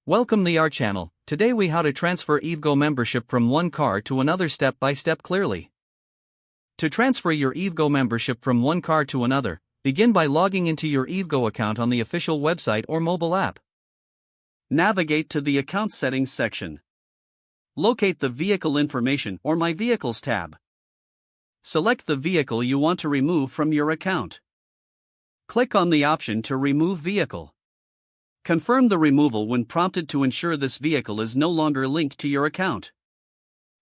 Welcome to our channel. Today we how to transfer EVgo membership from one car to another step by step clearly. To transfer your EVgo membership from one car to another, begin by logging into your EVgo account on the official website or mobile app. Navigate to the Account Settings section. Locate the Vehicle Information or My Vehicles tab. Select the vehicle you want to remove from your account. Click on the option to remove vehicle. Confirm the removal when prompted to ensure this vehicle is no longer linked to your account.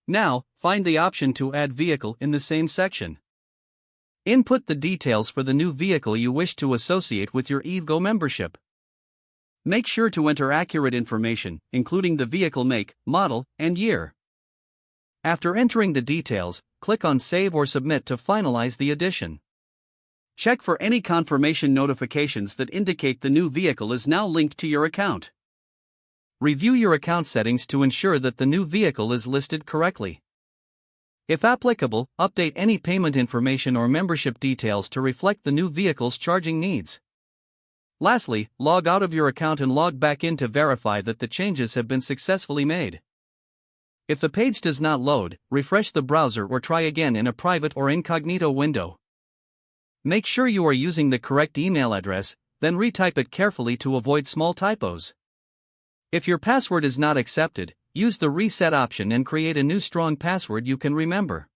Now, find the option to add vehicle in the same section. Input the details for the new vehicle you wish to associate with your EVgo membership. Make sure to enter accurate information, including the vehicle make, model, and year. After entering the details, click on Save or Submit to finalize the addition. Check for any confirmation notifications that indicate the new vehicle is now linked to your account. Review your account settings to ensure that the new vehicle is listed correctly. If applicable, update any payment information or membership details to reflect the new vehicle's charging needs. Lastly, log out of your account and log back in to verify that the changes have been successfully made. If the page does not load, refresh the browser or try again in a private or incognito window. Make sure you are using the correct email address, then retype it carefully to avoid small typos. If your password is not accepted, use the reset option and create a new strong password you can remember.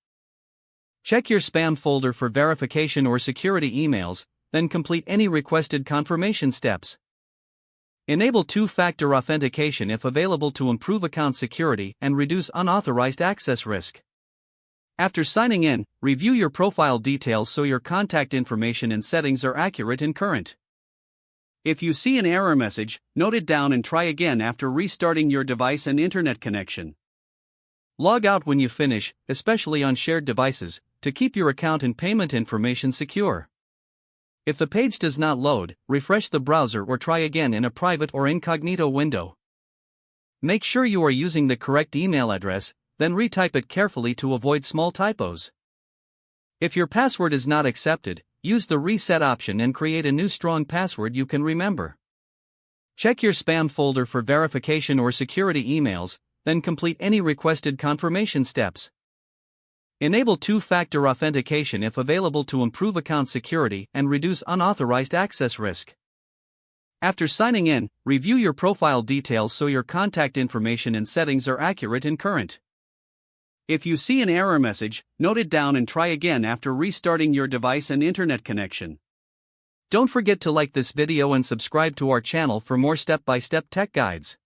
Check your spam folder for verification or security emails, then complete any requested confirmation steps. Enable two-factor authentication if available to improve account security and reduce unauthorized access risk. After signing in, review your profile details so your contact information and settings are accurate and current. If you see an error message, note it down and try again after restarting your device and internet connection. Log out when you finish, especially on shared devices, to keep your account and payment information secure. If the page does not load, refresh the browser or try again in a private or incognito window. Make sure you are using the correct email address, then retype it carefully to avoid small typos. If your password is not accepted, use the reset option and create a new strong password you can remember. Check your spam folder for verification or security emails, then complete any requested confirmation steps. Enable two-factor authentication if available to improve account security and reduce unauthorized access risk. After signing in, review your profile details so your contact information and settings are accurate and current. If you see an error message, note it down and try again after restarting your device and internet connection. Don't forget to like this video and subscribe to our channel for more step-by-step tech guides.